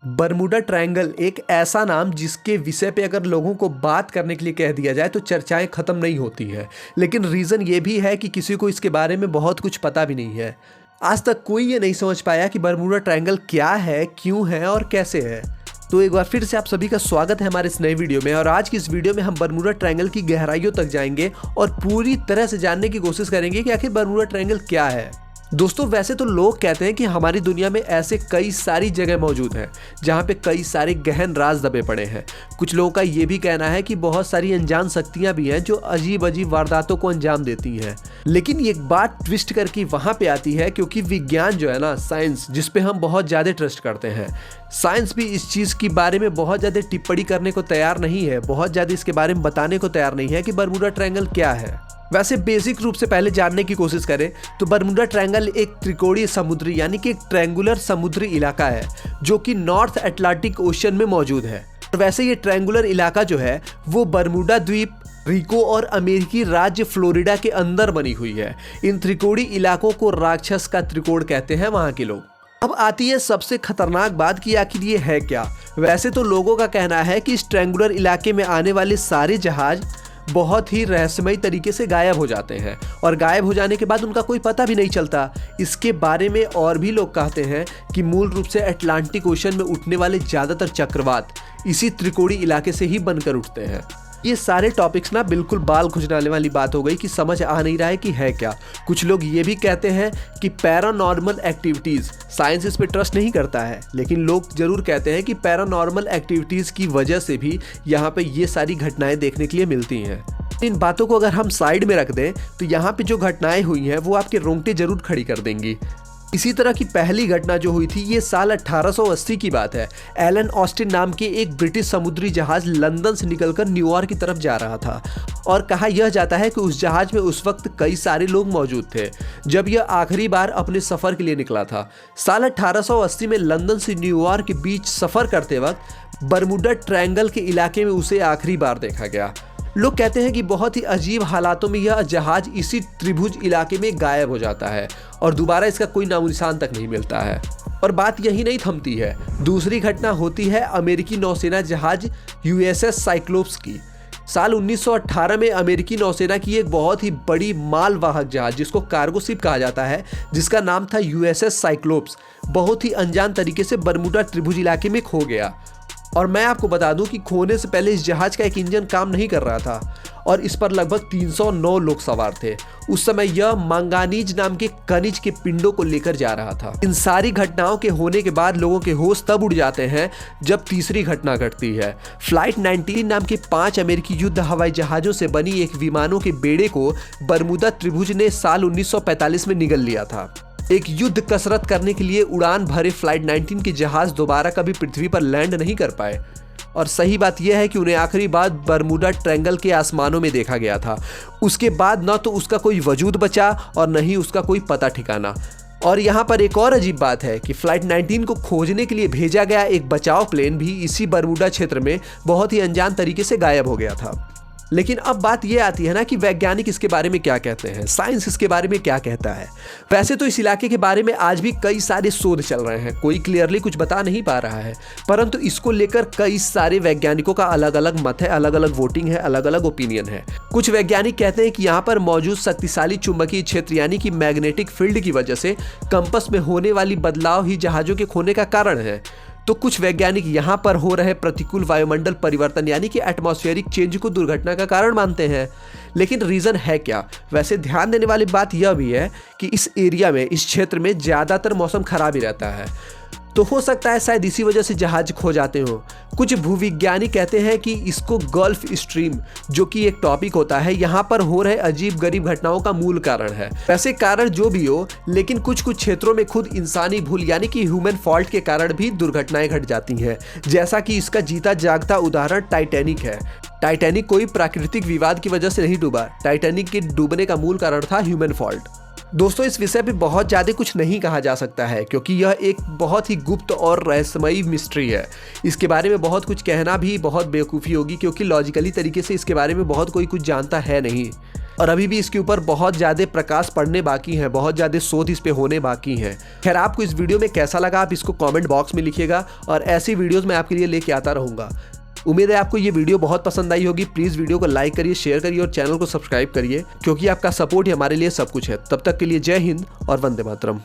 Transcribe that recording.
Bermuda triangle एक ऐसा नाम जिसके विषय पे अगर लोगों को बात करने के लिए कह दिया जाए तो चर्चाएं खत्म नहीं होती हैं। लेकिन रीज़न ये भी है कि किसी को इसके बारे में बहुत कुछ पता भी नहीं है। आज तक कोई ये नहीं समझ पाया कि बरमूडा ट्रायंगल क्या है, क्यों है और कैसे है। तो एक बार फिर से आप सभी का स्वागत है हमारे इस नए वीडियो में। और आज की इस वीडियो में हम बरमूडा ट्रायंगल की गहराइयों तक जाएंगे और पूरी तरह से जानने की कोशिश करेंगे कि आखिर बरमूडा ट्रायंगल क्या है। दोस्तों, वैसे तो लोग कहते हैं कि हमारी दुनिया में ऐसे कई सारी जगह मौजूद हैं जहाँ पे कई सारे गहन राज दबे पड़े हैं। कुछ लोगों का ये भी कहना है कि बहुत सारी अनजान शक्तियाँ भी हैं जो अजीब अजीब वारदातों को अंजाम देती हैं। लेकिन ये बात ट्विस्ट करके वहाँ पे आती है क्योंकि विज्ञान जो है ना, साइंस, जिस पे हम बहुत ज़्यादा ट्रस्ट करते हैं, साइंस भी इस चीज़ के बारे में बहुत ज़्यादा टिप्पणी करने को तैयार नहीं है, बहुत ज़्यादा इसके बारे में बताने को तैयार नहीं है कि बरमूडा ट्रायंगल क्या है। वैसे बेसिक रूप से पहले जानने की कोशिश करें तो बरमूडा ट्रायंगल एक त्रिकोणीय समुद्री यानी कि एक ट्रायंगुलर समुद्री इलाका है जो कि नॉर्थ अटलांटिक ओशन में मौजूद है। वैसे ये ट्रायंगुलर इलाका जो है वो बरमूडा द्वीप, रिको और अमेरिकी राज्य फ्लोरिडा के अंदर बनी हुई है। इन त्रिकोणीय इलाकों को राक्षस का त्रिकोण कहते हैं वहाँ के लोग। अब आती है सबसे खतरनाक बात कि आखिर ये है क्या। वैसे तो लोगों का कहना है कि इस ट्रायंगुलर इलाके में आने वाले सारे जहाज बहुत ही रहस्यमयी तरीके से गायब हो जाते हैं और गायब हो जाने के बाद उनका कोई पता भी नहीं चलता। इसके बारे में और भी लोग कहते हैं कि मूल रूप से अटलांटिक ओशन में उठने वाले ज़्यादातर चक्रवात इसी त्रिकोणीय इलाके से ही बनकर उठते हैं। ये सारे टॉपिक्स ना बिल्कुल बाल खुजलाने वाली बात हो गई कि समझ आ नहीं रहा है कि है क्या। कुछ लोग ये भी कहते हैं कि पैरानॉर्मल एक्टिविटीज़, साइंस इस पे ट्रस्ट नहीं करता है, लेकिन लोग जरूर कहते हैं कि पैरानॉर्मल एक्टिविटीज़ की वजह से भी यहाँ पे ये सारी घटनाएं देखने के लिए मिलती हैं। इन बातों को अगर हम साइड में रख दें तो यहाँ पे जो घटनाएं हुई हैं वो आपके रोंगटे जरूर खड़ी कर देंगी। इसी तरह की पहली घटना जो हुई थी ये साल 1880 की बात है। एलन ऑस्टिन नाम के एक ब्रिटिश समुद्री जहाज लंदन से निकलकर न्यूयॉर्क की तरफ जा रहा था और कहा यह जाता है कि उस जहाज में उस वक्त कई सारे लोग मौजूद थे जब यह आखिरी बार अपने सफ़र के लिए निकला था। साल 1880 में लंदन से न्यूयॉर्क के बीच सफ़र करते वक्त बरमूडा ट्रायंगल के इलाके में उसे आखिरी बार देखा गया। लोग कहते हैं कि बहुत ही अजीब हालातों में यह जहाज इसी त्रिभुज इलाके में गायब हो जाता है और दोबारा इसका कोई नामो निशान तक नहीं मिलता है। और बात यही नहीं थमती है, दूसरी घटना होती है अमेरिकी नौसेना जहाज यूएसएस साइक्लोप्स की। साल 1918 में अमेरिकी नौसेना की एक बहुत ही बड़ी मालवाहक जहाज जिसको कार्गो शिप कहा जाता है, जिसका नाम था यूएसएस साइक्लोप्स, बहुत ही अनजान तरीके से बरमूडा त्रिभुज इलाके में खो गया। और मैं आपको बता दूं कि खोने से पहले इस जहाज का एक इंजन काम नहीं कर रहा था और इस पर लगभग 309 लोग सवार थे। उस समय यह मैंगानीज नाम के खनिज के पिंडों को लेकर जा रहा था। इन सारी घटनाओं के होने के बाद लोगों के होश तब उड़ जाते हैं जब तीसरी घटना घटती है। फ्लाइट 19 नाम के 5 अमेरिकी युद्ध हवाई जहाजों से बनी एक विमानों के बेड़े को बरमूडा त्रिभुज ने साल 1945 में निगल लिया था। एक युद्ध कसरत करने के लिए उड़ान भरे फ्लाइट 19 के जहाज दोबारा कभी पृथ्वी पर लैंड नहीं कर पाए। और सही बात यह है कि उन्हें आखिरी बार बरमूडा ट्रायंगल के आसमानों में देखा गया था। उसके बाद न तो उसका कोई वजूद बचा और न ही उसका कोई पता ठिकाना। और यहाँ पर एक और अजीब बात है कि फ्लाइट 19 को खोजने के लिए भेजा गया एक बचाव प्लेन भी इसी बरमूडा क्षेत्र में बहुत ही अनजान तरीके से गायब हो गया था। लेकिन अब बात यह आती है ना कि वैज्ञानिक इसके बारे में क्या कहते हैं, साइंस इसके बारे में क्या कहता है। वैसे तो इस इलाके के बारे में आज भी कई सारे शोध चल रहे हैं, कोई क्लियरली कुछ बता नहीं पा रहा है, परंतु इसको लेकर कई सारे वैज्ञानिकों का अलग अलग मत है, अलग अलग वोटिंग है, अलग अलग ओपिनियन है। कुछ वैज्ञानिक कहते हैं कि यहाँ पर मौजूद शक्तिशाली चुंबकीय क्षेत्र यानी कि मैग्नेटिक फील्ड की वजह से कंपस में होने वाली बदलाव ही जहाजों के खोने का कारण है। तो कुछ वैज्ञानिक यहाँ पर हो रहे प्रतिकूल वायुमंडल परिवर्तन यानी कि एटमॉस्फेरिक चेंज को दुर्घटना का कारण मानते हैं। लेकिन रीज़न है क्या? वैसे ध्यान देने वाली बात यह भी है कि इस एरिया में, इस क्षेत्र में ज़्यादातर मौसम खराब ही रहता है, तो हो सकता है शायद इसी वजह से जहाज खो जाते हो। कुछ भूविज्ञानी कहते हैं कि इसको गल्फ स्ट्रीम, जो कि एक टॉपिक होता है, यहाँ पर हो रहे अजीब गरीब घटनाओं का मूल कारण है। वैसे कारण जो भी हो, लेकिन कुछ कुछ क्षेत्रों में खुद इंसानी भूल यानी कि ह्यूमन फॉल्ट के कारण भी दुर्घटनाएं घट जाती हैं, जैसा कि इसका जीता जागता उदाहरण टाइटैनिक है। टाइटैनिक कोई प्राकृतिक विवाद की वजह से नहीं डूबा, टाइटैनिक के डूबने का मूल कारण था ह्यूमन फॉल्ट। दोस्तों, इस विषय पे बहुत ज़्यादा कुछ नहीं कहा जा सकता है क्योंकि यह एक बहुत ही गुप्त और रहस्यमयी मिस्ट्री है। इसके बारे में बहुत कुछ कहना भी बहुत बेवकूफ़ी होगी क्योंकि लॉजिकली तरीके से इसके बारे में बहुत कोई कुछ जानता है नहीं। और अभी भी इसके ऊपर बहुत ज़्यादा प्रकाश पड़ने बाकी हैं, बहुत ज़्यादा शोध इस पे होने बाकी हैं। खैर, आपको इस वीडियो में कैसा लगा आप इसको कमेंट बॉक्स में लिखिएगा और ऐसी वीडियोस मैं आपके लिए लेके आता रहूँगा। उम्मीद है आपको ये वीडियो बहुत पसंद आई होगी। प्लीज़ वीडियो को लाइक करिए, शेयर करिए और चैनल को सब्सक्राइब करिए, क्योंकि आपका सपोर्ट ही हमारे लिए सब कुछ है। तब तक के लिए जय हिंद और वंदे मातरम।